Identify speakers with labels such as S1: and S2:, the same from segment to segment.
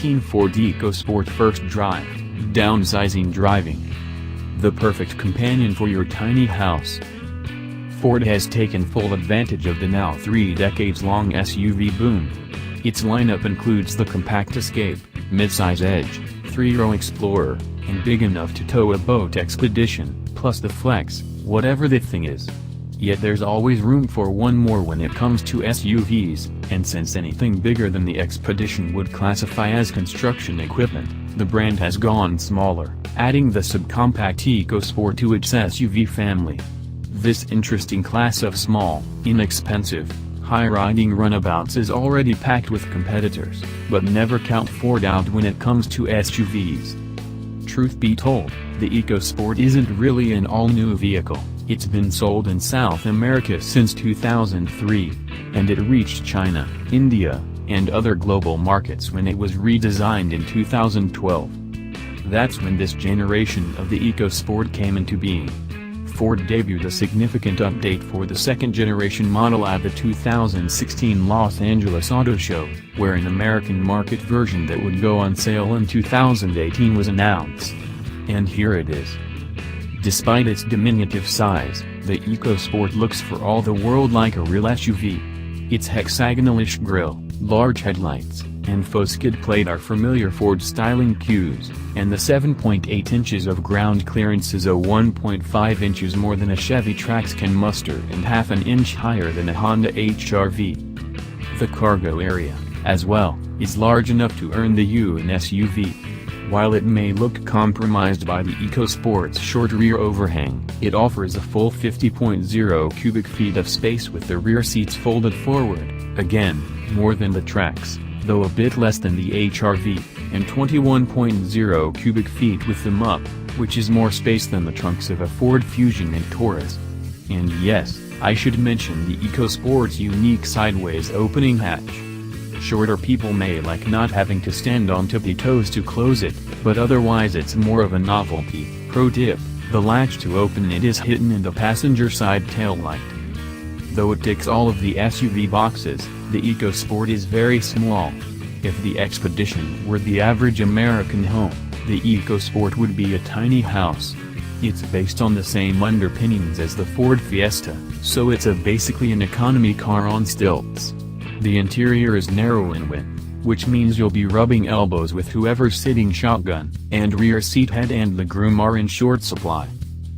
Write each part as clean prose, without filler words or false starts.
S1: 2018 Ford EcoSport First Drive, downsizing driving. The perfect companion for your tiny house. Ford has taken full advantage of the now 3 decades-long SUV boom. Its lineup includes the compact Escape, midsize Edge, 3-row Explorer, and big enough to tow a boat Expedition, plus the Flex, whatever the thing is. Yet there's always room for one more when it comes to SUVs, and since anything bigger than the Expedition would classify as construction equipment, the brand has gone smaller, adding the subcompact EcoSport to its SUV family. This interesting class of small, inexpensive, high-riding runabouts is already packed with competitors, but never count Ford out when it comes to SUVs. Truth be told, the EcoSport isn't really an all-new vehicle. It's been sold in South America since 2003, and it reached China, India, and other global markets when it was redesigned in 2012. That's when this generation of the EcoSport came into being. Ford debuted a significant update for the second-generation model at the 2016 Los Angeles Auto Show, where an American market version that would go on sale in 2018 was announced. And here it is. Despite its diminutive size, the EcoSport looks for all the world like a real SUV. Its hexagonal-ish grille, large headlights, and faux skid plate are familiar Ford styling cues, and the 7.8 inches of ground clearance is 1.5 inches more than a Chevy Trax can muster and half an inch higher than a Honda HR-V. The cargo area, as well, is large enough to earn the U in SUV. While it may look compromised by the EcoSport's short rear overhang, it offers a full 50.0 cubic feet of space with the rear seats folded forward, again, more than the Trax, though a bit less than the HR-V, and 21.0 cubic feet with them up, which is more space than the trunks of a Ford Fusion and Taurus. And yes, I should mention the EcoSport's unique sideways opening hatch. Shorter people may like not having to stand on tippy toes to close it, but otherwise it's more of a novelty. Pro tip, the latch to open it is hidden in the passenger side taillight. Though it ticks all of the SUV boxes, the EcoSport is very small. If the Expedition were the average American home, the EcoSport would be a tiny house. It's based on the same underpinnings as the Ford Fiesta, so it's basically an economy car on stilts. The interior is narrow in width, which means you'll be rubbing elbows with whoever's sitting shotgun, and rear seat head and legroom are in short supply.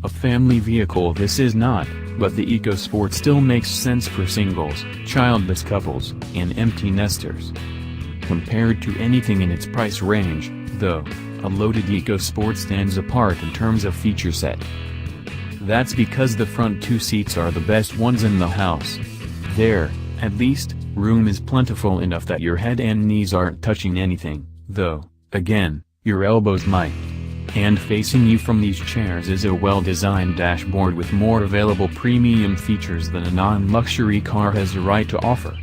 S1: A family vehicle this is not, but the EcoSport still makes sense for singles, childless couples, and empty nesters. Compared to anything in its price range, though, a loaded EcoSport stands apart in terms of feature set. That's because the front 2 seats are the best ones in the house. There, at least, room is plentiful enough that your head and knees aren't touching anything, though, again, your elbows might. And facing you from these chairs is a well-designed dashboard with more available premium features than a non-luxury car has a right to offer.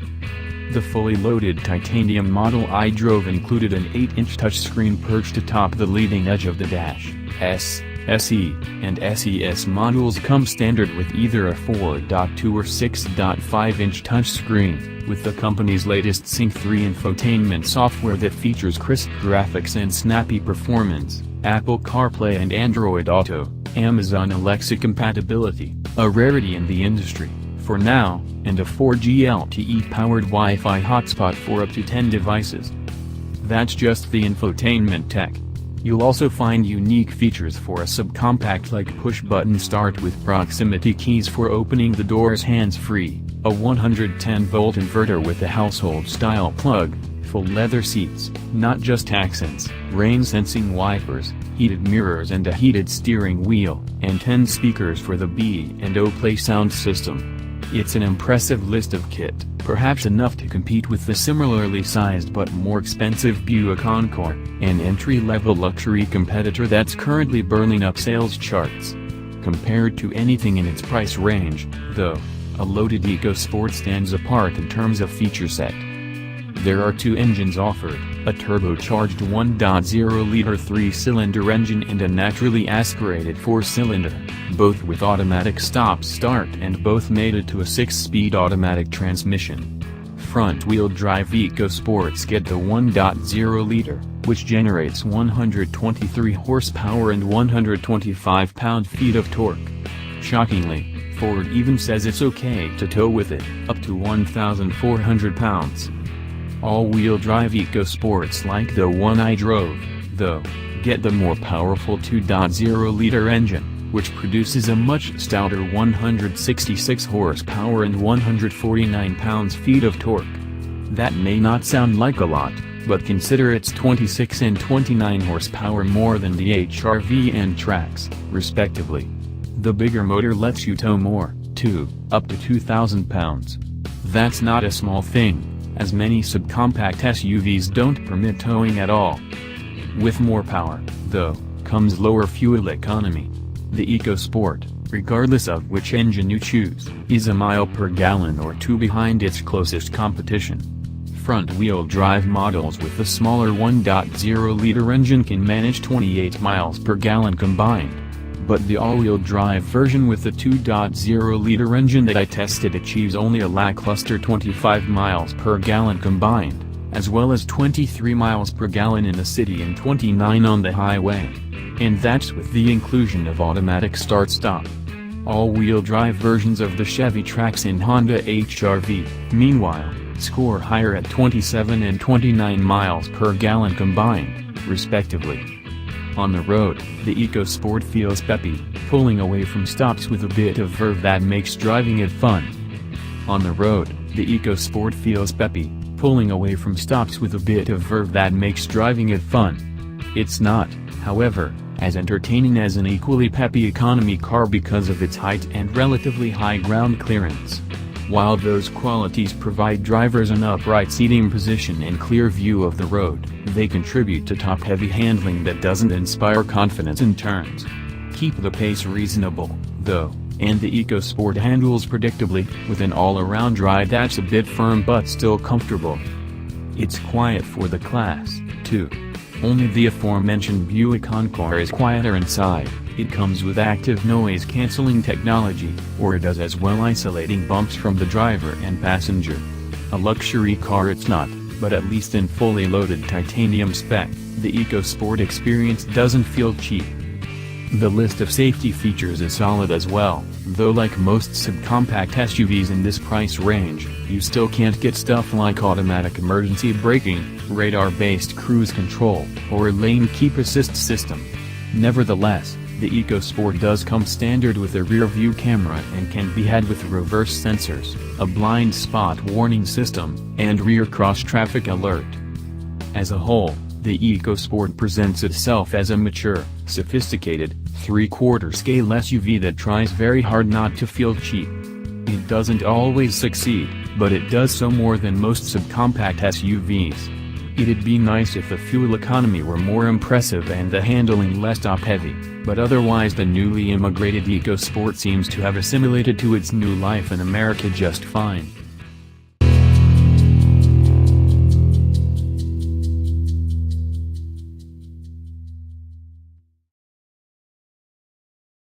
S1: The fully loaded titanium Model I drove included an 8-inch touchscreen perched atop the leading edge of the dash. S, SE, and SES models come standard with either a 4.2 or 6.5-inch touchscreen, with the company's latest Sync 3 infotainment software that features crisp graphics and snappy performance, Apple CarPlay and Android Auto, Amazon Alexa compatibility, a rarity in the industry, for now, and a 4G LTE-powered Wi-Fi hotspot for up to 10 devices. That's just the infotainment tech. You'll also find unique features for a subcompact like push-button start with proximity keys for opening the doors hands-free, a 110-volt inverter with a household-style plug, full leather seats, not just accents, rain-sensing wipers, heated mirrors and a heated steering wheel, and 10 speakers for the B&O Play sound system. It's an impressive list of kit, perhaps enough to compete with the similarly sized but more expensive Buick Encore, an entry-level luxury competitor that's currently burning up sales charts. Compared to anything in its price range, though, a loaded EcoSport stands apart in terms of feature set. There are 2 engines offered, a turbocharged 1.0-liter 3-cylinder engine and a naturally aspirated 4-cylinder, both with automatic stop-start and both mated to a 6-speed automatic transmission. front-wheel drive EcoSports get the 1.0-liter, which generates 123 horsepower and 125 pound-feet of torque. Shockingly, Ford even says it's okay to tow with it, up to 1,400 pounds. All-wheel drive EcoSports like the one I drove, though, get the more powerful 2.0-liter engine, which produces a much stouter 166 horsepower and 149 pounds-feet of torque. That may not sound like a lot, but consider it's 26 and 29 horsepower more than the HR-V and Trax, respectively. The bigger motor lets you tow more, too, up to 2,000 pounds. That's not a small thing, as many subcompact SUVs don't permit towing at all. With more power, though, comes lower fuel economy. The EcoSport, regardless of which engine you choose, is a mile per gallon or two behind its closest competition. Front-wheel drive models with the smaller 1.0-liter engine can manage 28 miles per gallon combined. But the all-wheel drive version with the 2.0-liter engine that I tested achieves only a lackluster 25 miles per gallon combined, as well as 23 miles per gallon in the city and 29 on the highway. And that's with the inclusion of automatic start-stop. All-wheel drive versions of the Chevy Trax and Honda HR-V, meanwhile, score higher at 27 and 29 miles per gallon combined, respectively. On the road, the EcoSport feels peppy, pulling away from stops with a bit of verve that makes driving it fun. On the road, the EcoSport feels peppy, pulling away from stops with a bit of verve that makes driving it fun. It's not, however, as entertaining as an equally peppy economy car because of its height and relatively high ground clearance. While those qualities provide drivers an upright seating position and clear view of the road, they contribute to top-heavy handling that doesn't inspire confidence in turns. Keep the pace reasonable, though, and the EcoSport handles predictably, with an all-around ride that's a bit firm but still comfortable. It's quiet for the class, too. Only the aforementioned Buick Encore is quieter inside. It comes with active noise-canceling technology, or it does as well, isolating bumps from the driver and passenger. A luxury car it's not, but at least in fully loaded titanium spec, the EcoSport experience doesn't feel cheap. The list of safety features is solid as well, though like most subcompact SUVs in this price range, you still can't get stuff like automatic emergency braking, radar-based cruise control, or lane keep assist system. Nevertheless, the EcoSport does come standard with a rear-view camera and can be had with reverse sensors, a blind spot warning system, and rear cross-traffic alert. As a whole, the EcoSport presents itself as a mature, sophisticated, three-quarter-scale SUV that tries very hard not to feel cheap. It doesn't always succeed, but it does so more than most subcompact SUVs. It'd be nice if the fuel economy were more impressive and the handling less top-heavy, but otherwise the newly immigrated EcoSport seems to have assimilated to its new life in America just fine.